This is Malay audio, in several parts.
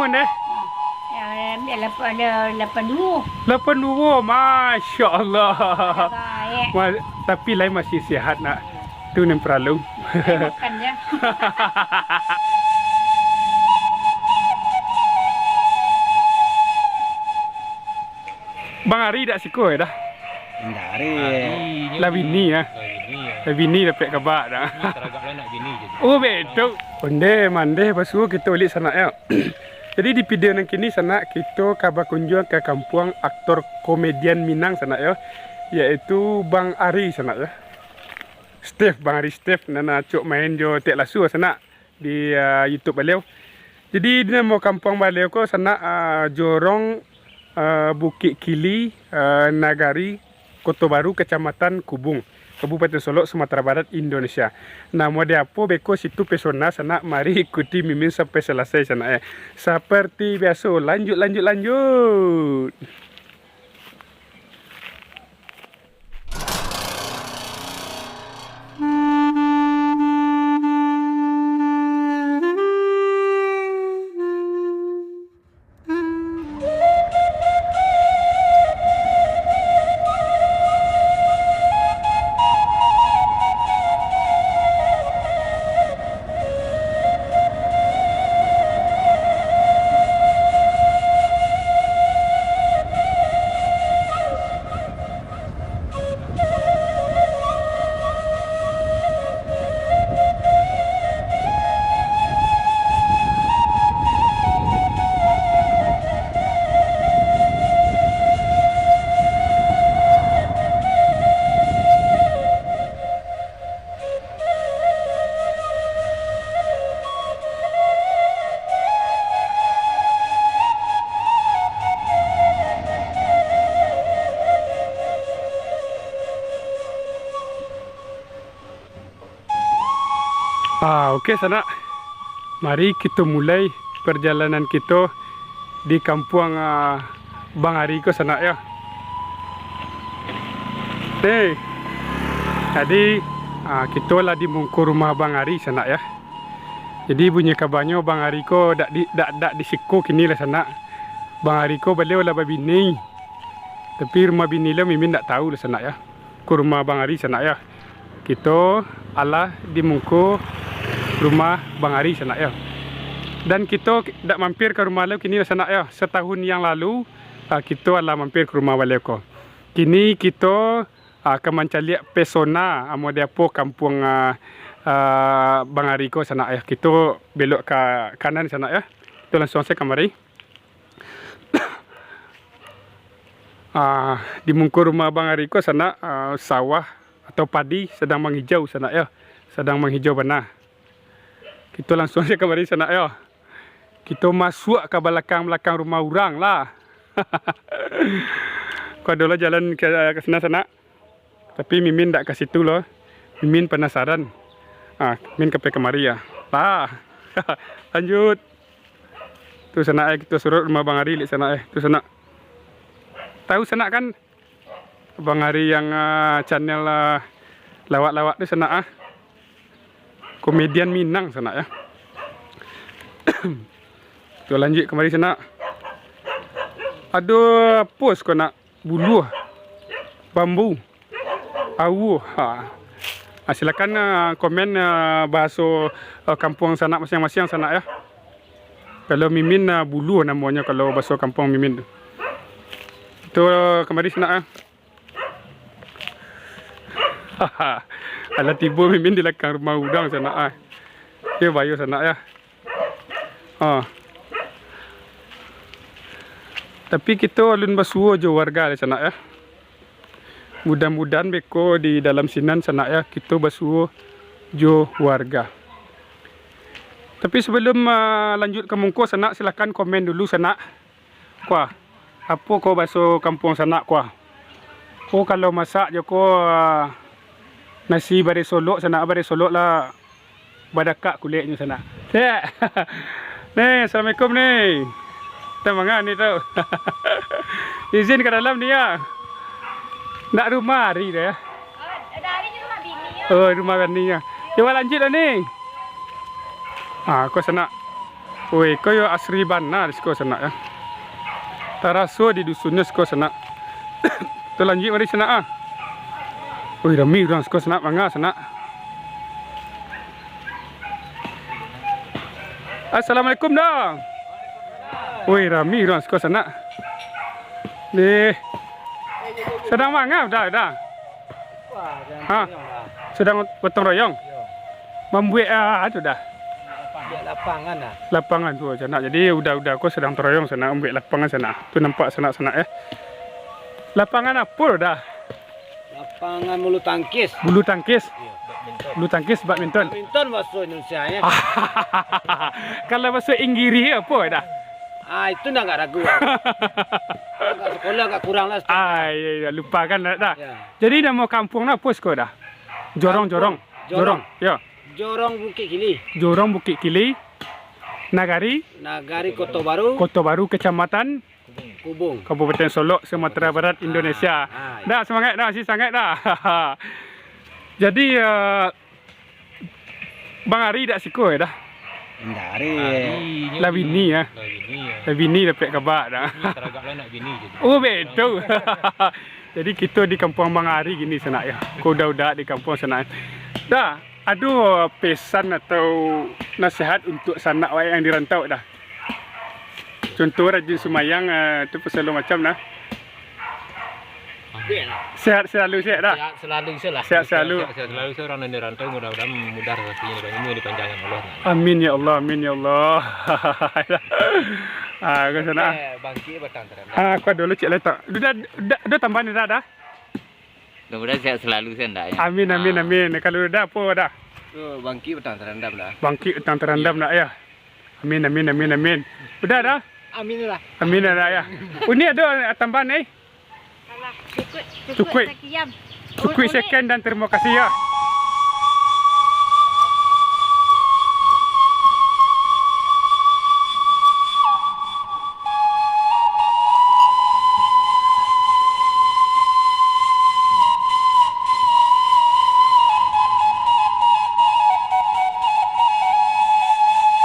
tahun deh? Ya, 82. 82, Masya Allah. Baik. Tapi lain masih sihat nak. Tu nem peralung. Makan ya. Bang Ari dak siko dah. Dari Lah bini ya. Lah bini dapat kabak dah. teragak lah nak gini je. Oh betul. Onde mande pasu kita ulik sana ya. Jadi di video yang kini sana kita kabar kunjung ke kampung aktor komedian Minang sana ya. Yaitu Bang Ari sana ya. Bang Ari Steve nana cuk main jo tek lasu sana di YouTube beliau. Jadi dia mau kampung beliau ko sana jorong Bukit Kili Nagari Kota Baru Kecamatan Kubung Kabupaten Solok Sumatera Barat Indonesia. Nama dia apa beko situ pesona sana mari ikuti Mimin sampai selesai sana ya. Seperti biasa lanjut. Okey sana. Mari kita mulai perjalanan kita di kampung Bang Ari ko sana ya. Jadi kita lah di mungkur rumah Bang Ari sana ya. Jadi bunyi kabarnya Bang Ari ko dak di siko kini lah sana. Bang Ari ko beliau lah babini. Tapi rumah bini lah Mimin tak tahu lah sana ya. Ke rumah Bang Ari sana ya. Kita ala di mungkur rumah Bang Ari sana ya. Dan kita dak mampir ke rumah beliau kini sana ya. Setahun yang lalu kita lah mampir ke rumah beliau ko. Kini kita akan mencari pesona dia po kampung Bang Ari ko sana ya. Kita belok ke kanan sana ya. Kita langsung saya kemari. Di mungkur rumah Bang Ari ko sana sawah atau padi sedang menghijau sana ya. Sedang menghijau benar. Kita langsung saja kemari sana ya. Kita masuk ke belakang rumah orang lah. Kau dulu jalan ke sana. Tapi Mimin tak ke situ loh. Mimin penasaran. Mimin kemari ya. Lanjut. Tu sana kita surut rumah Bang Ari di sana Tu sana. Tahu sana kan? Bang Ari yang channel lawak-lawak tu sana komedian Minang sana ya. Tu lanjut kemari sana. Ada pos kau nak bulu bambu awu. Silakan komen bahasa kampung sana masing-masing sana ya. Kalau Mimin bulu namanya kalau bahasa kampung Mimin tu. Tu kemari sana ya. Alah tiba Mimin di belakang rumah udang sana Dia bayu sana ya. Tapi kita alun basuh jo warga di sana ya. Mudah-mudahan beko di dalam sinan sana ya kita basuh jo warga. Tapi sebelum lanjut ke mungko sana silakan komen dulu sana. Kuah. Apa kau bahasa kampung sana kuah? Oh kalau masak jo ko nasi bare solok sana bare solok lah badakak kulitnya sana. Nih, assalamualaikum nih. Kita mangan ni tau. Izin ke dalam ni ya. Nak rumah Ari dah ya. Dari rumah bini ya. Oh, rumah bini ya. Coba lanjut lah ni. Kau sana. Oi, koyo asri bana di sekolah sana ya. Taraso di dusunnya sekolah sana. Tu lanjut mari sana ah. Oi, rami orang sekolah sana mangga sana. Assalamualaikum dah. Oi, rami orang sekolah sana. Ni. Sedang mangga dah. Ha. Sedang potong royong. Membuat tu dah. Lapangan lah. Lapangan tu sana. Jadi udah aku sedang teroyong sana ambil lapangan sana. Tu nampak sana ya. Lapangan apa dah? Lapangan bulu tangkis. Bulu tangkis. Badminton. Bulu tangkis badminton. Badminton bahasa Indonesia nya. Kalau bahasa Inggris apa dah? Itu dah enggak ragu. Enggak sekolah enggak kurang lah. Ya, lupakan dah. Ya. Jadi nama kampung apa sekolah dah? Jorong. Ya. Jorong Bukit Kili. Jorong Bukit Kili. Nagari Kota Baru. Kota Baru Kecamatan Kubung. Kabupaten Solok, Sumatera Barat, Indonesia. Dah semangat dah, sangat dah. Jadi Bang Ari dak siko dah. Dari. La bini ya. La bini dapat kabar dah. Teragaklah nak bini je. Oh betul. Jadi kita di kampung Bang Ari gini sana ya. Kau udah di kampung sana. Dah, ada pesan atau nasihat untuk sanak awak yang dirantau dah. Contoh rajin semayang tu selalu macam dah. Sehat selalu sihat dah. Sehat selalu salah. Sehat selalu. Sehat selalu seorang yang dirantau mudah-mudahan mudah rezekinya dan ilmu dipanjangkan Allah. Amin ya Allah, amin ya Allah. Kau sana. Bangkit batang terang. Kau dulu cik letak. Dah tambahan dah. Mudah-mudahan sehat selalu saya ndak ya. Amin. Kalau dah apa dah? Bangkit batang terendam lah. Bangkit utang terendam nak ya. Amin. Udah dah? Amin lah. Amin dah ya. Ini ada tambahan ni. Alah, Cukup. sekian. Cukup sekian dan terima kasih ya.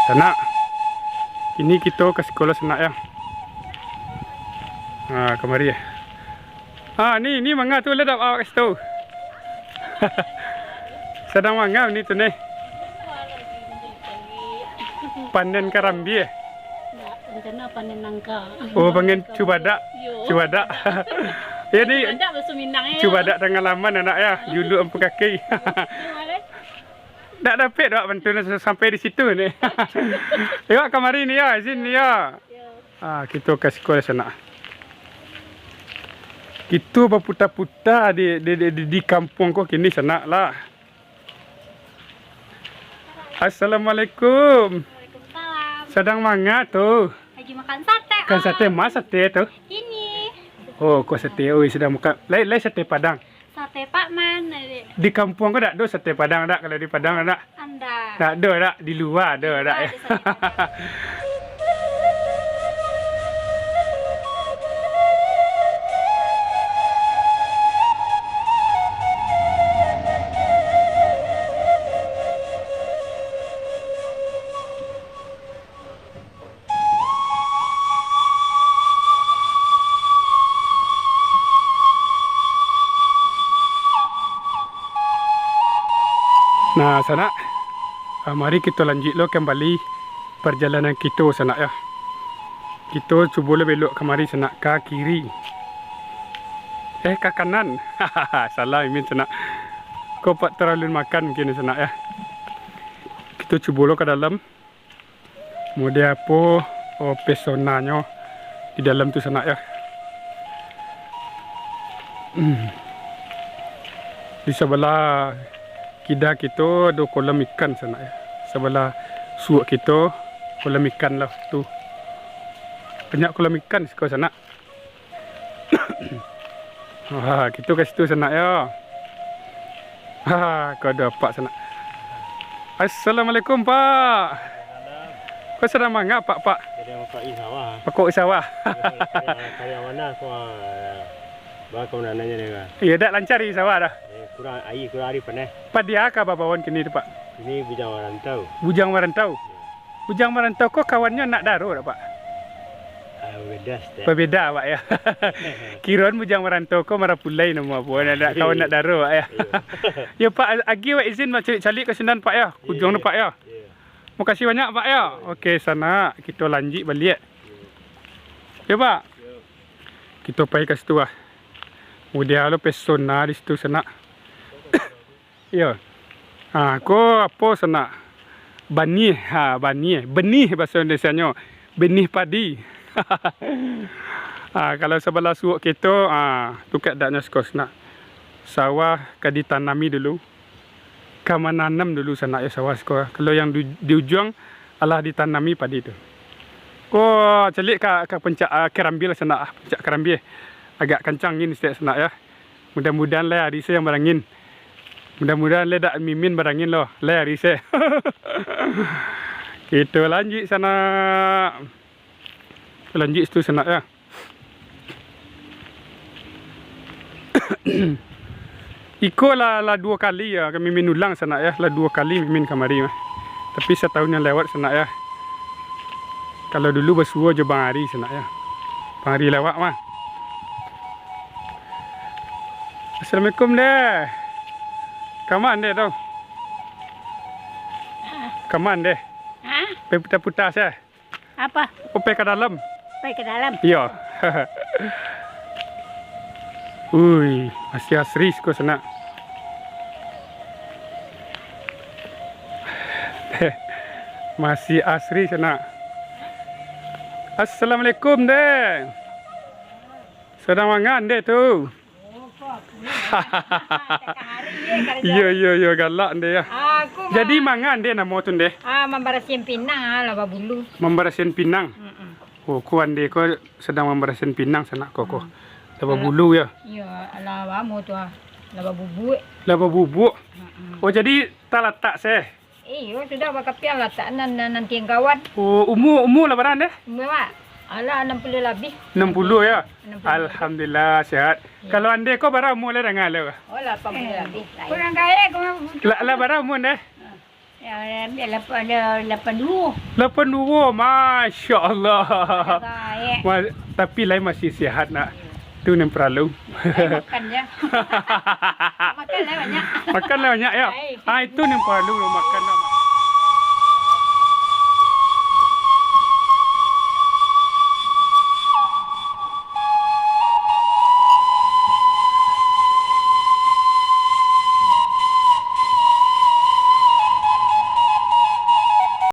Sana. Ini kita ke sekolah sana ya. Kemari ya. Ni mangga tu ledap awak kasi tahu. Sedang mangga ni tu ni. Panen karambi ya. Rencana panen nangka. Oh, panggil cubadak. Cubadak. Ya ni Ada bahasa Minang ya. cubadak pengalaman anak ya. Juluk empu kaki. Tak dapat dak bantu sampai di situ ni. Tengok kamari ni ya, izin ni ya. Kita ke sekolah sana. Kita berputar-putar di kampung kau kini sana lah. Assalamualaikum. Waalaikumsalam. Sedang mangga tu? Lagi makan sate. Kan sate mas sate tu? Ini Oh, kau sate. Oh, sedang makan. Lain sate Padang. sate Pak Man. Di kampung kau tak ada sate Padang tak? Kalau di Padang tak? Anda. Tak ada tak? Di luar ada tak? ada sate Padang. Nah, sana. Mari kita lanjut lo kembali perjalanan kita sana ya. Kita cuba lo belok kemari sana ke kiri. Ke kanan. Salah Imin sana. Kau pak terlalu makan mungkin sana ya. Kita cuba lo ke dalam. Mau dia apa? Oh, pesonanya di dalam tu sana ya. Di sebelah kida kita ada kolam ikan sana ya. Sebelah suak kita kolam ikan lah tu. Banyak kolam ikan di sana. Kita ke situ sana ya. Kau ada pak sana. Assalamualaikum Pak. Kau sedang mangga Pak? Jadi makai sawah. Pakok sawah. Karya mana kau? Kau nak nanya dia. Ya dah lancar di sawah dah. Kurang air panas. Pak dia kah babawan kini tu Pak? Ini bujang warantau. Bujang warantau. Bujang merantau kok kawannya nak daruh tak, Pak? Beda setiap. Berbeda Pak ya. Kirain bujang merantau kok marah pulai nama apa nak kawan nak daruh Pak ya. Ya Pak, agi awak izin nak cari-cari ke Senan Pak ya. Hujung tu Pak ya. Terima kasih banyak Pak ya. Okey sana kita lanjut balik. Ya Pak. Kita pergi ke situ lah. Kemudian lo pesona di situ sana. Ya. Ko apa sana? Benih, benih bahasa Indonesianya. Benih padi. Kalau sebelah suuk kita, tu kat daknya sekosna. Sawah kad ditanami dulu. Kama nanam dulu sana ya sawah sekolah. Kalau yang di ujung alah ditanami padi tu. Ko celik ke pencak kerambil sana, pencak kerambil. Agak kencang ini setiap sana ya. Mudah-mudahan lah hari saya yang barangin. Mudah-mudahan le dak mimin barangin loh, le hari saya. Kita lanjut sana. Lanjut situ sana ya. Iko lah 2 kali ya kami mimin ulang sana ya, lah 2 kali mimin kamari mah. Tapi setahun yang lewat sana ya. Kalau dulu bersua je Bang Hari sana ya. Bang Hari lewat mah. Assalamualaikum deh. Kaman deh tau. Kaman deh. Hah? Pergi putar-putar saya. Apa? Pergi ke dalam. Pergi ke dalam. Ya. Ui, masih asri kau sana. Masih asri sana. Assalamualaikum deh. Sedang mangan deh tu. Ya galak deh ya. Aku Jadi mangan deh nama tu deh. membarasin pinang laba bulu. Membarasin pinang. Oh, kuan deh kau sedang membarasin pinang sana kau. Laba bulu ya. Ya, laba mu tu laba bubuk. Laba bubuk. Oh, jadi tak letak saya. Sudah bakapian lah tak nanti yang kawan. Oh, umur lebaran deh. Memang ala 60 lebih. 60 ya. 60. Alhamdulillah sehat. Kalau ande kau berapa umur dah dengar le? Oh, 80 lebih. Kurang kaya kau. Lah berapa umur deh? Ya, 82. 82, masya-Allah. Kaya. Tapi lain masih sihat nak. Tu nem perlu. Makan je. Makan lah banyak. Makan lah banyak ya. Itu nem perlu makan.